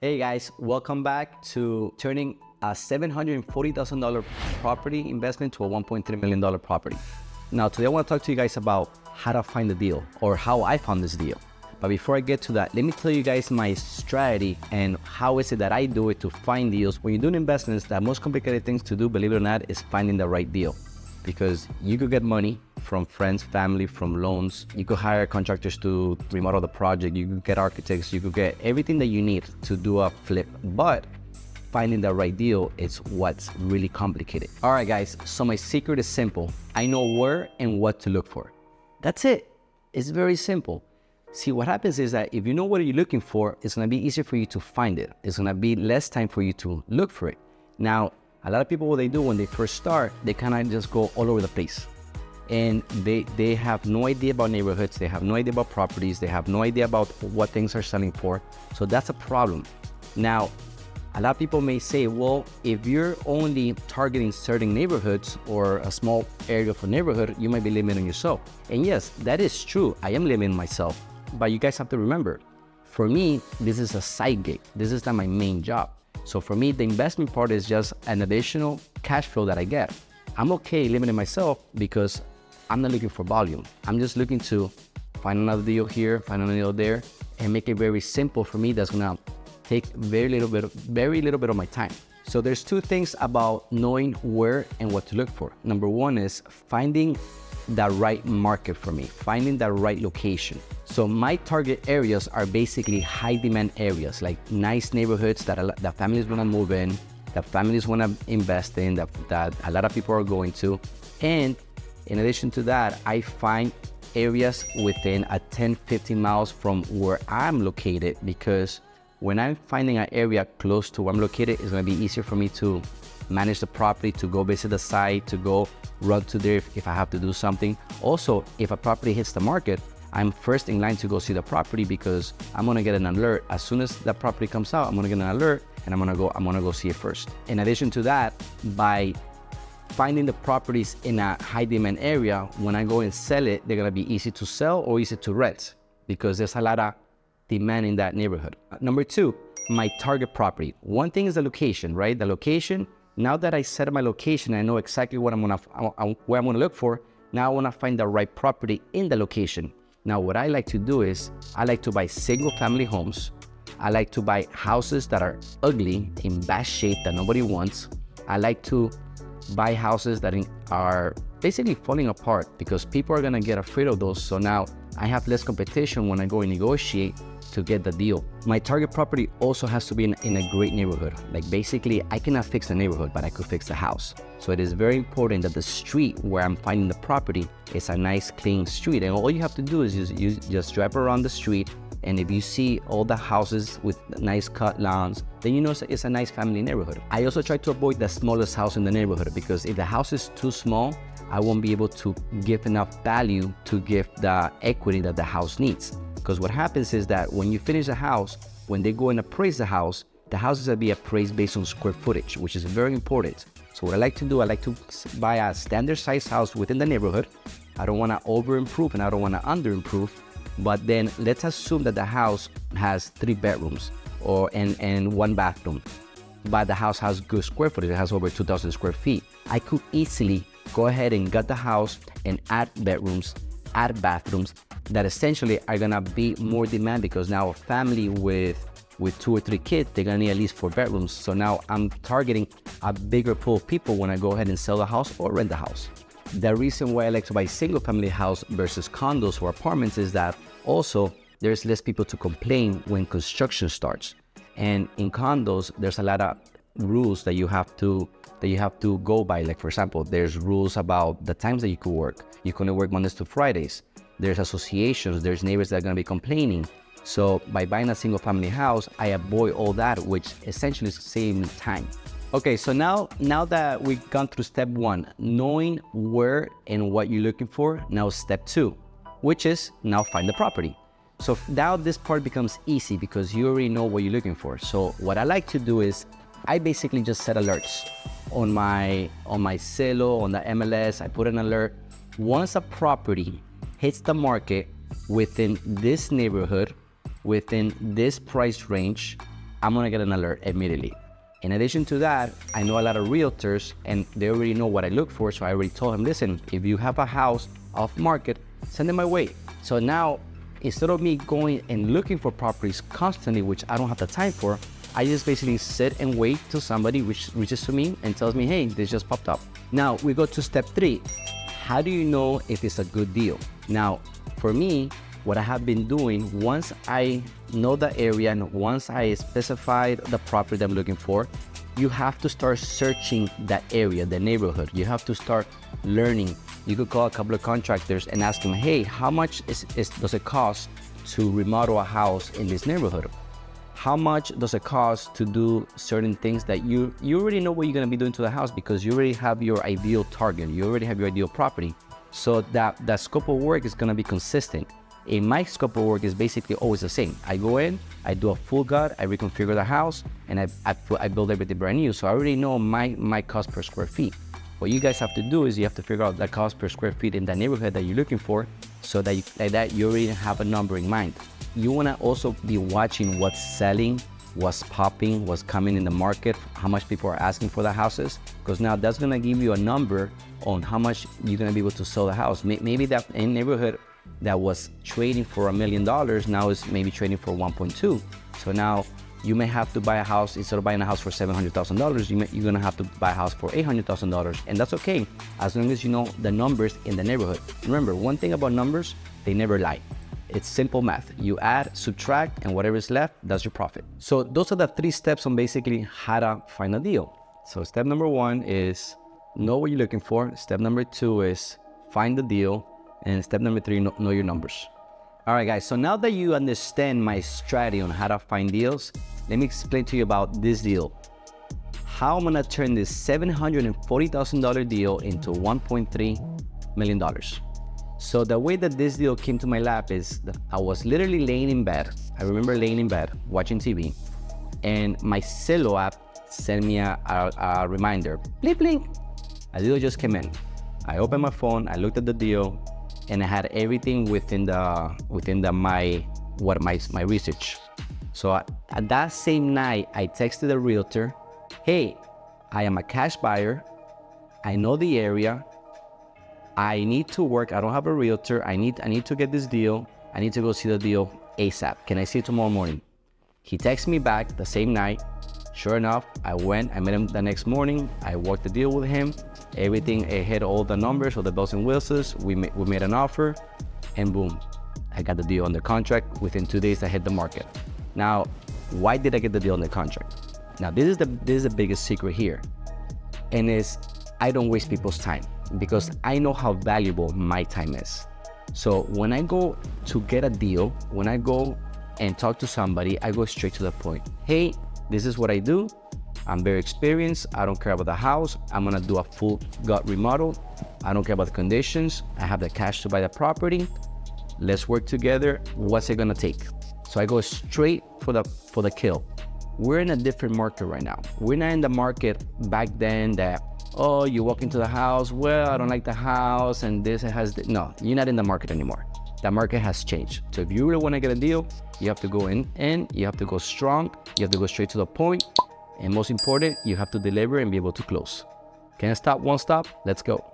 Hey guys, welcome back to turning a $740,000 property investment to a $1.3 million property. Now, today I want to talk to you guys about how to find the deal or how I found this deal. But before I get to that, let me tell you guys my strategy and how is it that I do it to find deals. When you're doing investments, the most complicated things to do, believe it or not, is finding the right deal. Because you could get money from friends, family, from loans. You could hire contractors to remodel the project. You could get architects. You could get everything that you need to do a flip. But finding the right deal is what's really complicated. All right, guys. So my secret is simple. I know where and what to look for. That's it. It's very simple. See, what happens is that if you know what you're looking for, it's going to be easier for you to find it. It's going to be less time for you to look for it. Now, a lot of people, what they do when they first start, they kind of just go all over the place. And they have no idea about neighborhoods. They have no idea about properties. They have no idea about what things are selling for. So that's a problem. Now, a lot of people may say, well, if you're only targeting certain neighborhoods or a small area of a neighborhood, you might be limiting yourself. And yes, that is true. I am limiting myself. But you guys have to remember, for me, this is a side gig. This is not my main job. So for me, the investment part is just an additional cash flow that I get. I'm okay limiting myself because I'm not looking for volume. I'm just looking to find another deal here, find another deal there, and make it very simple for me. That's gonna take very little bit of my time. So there's two things about knowing where and what to look for. Number one is finding the right market for me, finding the right location. So my target areas are basically high demand areas, like nice neighborhoods that families wanna move in, that families wanna invest in, that a lot of people are going to. And in addition to that, I find areas within a 10, 15 miles from where I'm located, because when I'm finding an area close to where I'm located, it's gonna be easier for me to manage the property, to go visit the site, to go run to there if I have to do something. Also, if a property hits the market, I'm first in line to go see the property because I'm gonna get an alert. As soon as that property comes out, I'm gonna get an alert and I'm gonna go see it first. In addition to that, by finding the properties in a high demand area, when I go and sell it, they're gonna be easy to sell or easy to rent because there's a lot of demand in that neighborhood. Number two, my target property. One thing is the location, right? The location. Now that I set my location, I know exactly what where I'm gonna look for. Now I wanna find the right property in the location. Now what I like to do is, I like to buy single family homes. I like to buy houses that are ugly, in bad shape, that nobody wants. I like to buy houses that are basically falling apart because people are gonna get afraid of those. So now I have less competition when I go and negotiate to get the deal. My target property also has to be in a great neighborhood. Like basically, I cannot fix the neighborhood, but I could fix the house. So it is very important that the street where I'm finding the property is a nice, clean street. And all you have to do is you just drive around the street. And if you see all the houses with nice cut lawns, then you know it's a nice family neighborhood. I also try to avoid the smallest house in the neighborhood because if the house is too small, I won't be able to give enough value to give the equity that the house needs. Because what happens is that when you finish a house, when they go and appraise the house is going to be appraised based on square footage, which is very important. So what I like to do, I like to buy a standard size house within the neighborhood. I don't want to over improve and I don't want to under improve. But then let's assume that the house has 3 bedrooms and 1 bathroom. But the house has good square footage. It has over 2,000 square feet. I could easily go ahead and gut the house and add bedrooms, add bathrooms that essentially are gonna be more demand because now a family with 2 or 3 kids, they're gonna need at least 4 bedrooms. So now I'm targeting a bigger pool of people when I go ahead and sell the house or rent the house. The reason why I like to buy single family house versus condos or apartments is that also there's less people to complain when construction starts. And in condos, there's a lot of rules that you have to go by. Like for example, there's rules about the times that you could work. You can only work Mondays to Fridays. There's associations, there's neighbors that are gonna be complaining. So by buying a single family house, I avoid all that, which essentially is saving me time. Okay, so now that we've gone through step 1, knowing where and what you're looking for, now step 2, which is now find the property. So now this part becomes easy because you already know what you're looking for. So what I like to do is I basically just set alerts on my Zillow, on the MLS. I put an alert. Once a property hits the market within this neighborhood, within this price range, I'm gonna get an alert immediately. In addition to that, I know a lot of realtors and they already know what I look for. So I already told them, listen, if you have a house off market, send it my way. So now, instead of me going and looking for properties constantly, which I don't have the time for, I just basically sit and wait till somebody reaches to me and tells me, hey, this just popped up. Now we go to step 3. How do you know if it's a good deal? Now, for me, what I have been doing, once I know the area and once I specified the property that I'm looking for, you have to start searching that area, the neighborhood. You have to start learning. You could call a couple of contractors and ask them, hey, how much does it cost to remodel a house in this neighborhood? How much does it cost to do certain things that you already know what you're gonna be doing to the house because you already have your ideal target, you already have your ideal property. So that scope of work is gonna be consistent. In my scope of work is basically always the same. I go in, I do a full gut, I reconfigure the house, and I build everything brand new. So I already know my cost per square feet. What you guys have to do is you have to figure out the cost per square feet in the neighborhood that you're looking for, so that you already have a number in mind. You wanna also be watching what's selling, what's popping, what's coming in the market, how much people are asking for the houses, because now that's gonna give you a number on how much you're gonna be able to sell the house. Maybe that in neighborhood that was trading for $1 million now is maybe trading for 1.2. So now you may have to buy a house, instead of buying a house for $700,000, you're gonna have to buy a house for $800,000, and that's okay, as long as you know the numbers in the neighborhood. Remember, one thing about numbers, they never lie. It's simple math. You add, subtract, and whatever is left, that's your profit. So those are the 3 steps on basically how to find a deal. So step number 1 is know what you're looking for. Step number 2 is find the deal. And step number 3, know your numbers. All right, guys, so now that you understand my strategy on how to find deals, let me explain to you about this deal. How I'm gonna turn this $740,000 deal into $1.3 million. So the way that this deal came to my lap is that I was literally laying in bed. I remember laying in bed, watching TV, and my Zillow app sent me a reminder, blink, blink. A deal just came in. I opened my phone, I looked at the deal, and I had everything within my research. So at that same night, I texted the realtor, hey, I am a cash buyer. I know the area. I need to work. I don't have a realtor. I need to get this deal. I need to go see the deal ASAP. Can I see it tomorrow morning? He texted me back the same night. Sure enough, I went, I met him the next morning. I worked the deal with him. Everything, it hit all the numbers, all the bells and whistles. We made an offer, and boom, I got the deal under contract. Within 2 days, I hit the market. Now, why did I get the deal under contract? Now, this is the biggest secret here, and is I don't waste people's time because I know how valuable my time is. So when I go to get a deal, when I go and talk to somebody, I go straight to the point. Hey, this is what I do. I'm very experienced. I don't care about the house. I'm gonna do a full gut remodel. I don't care about the conditions. I have the cash to buy the property. Let's work together. What's it gonna take? So I go straight for the kill. We're in a different market right now. We're not in the market back then that, oh, you walk into the house, well, I don't like the house, and this has, no, you're not in the market anymore. The market has changed. So if you really wanna get a deal, you have to go in, you have to go strong, you have to go straight to the point, and most important, you have to deliver and be able to close. Can't stop, won't stop, let's go.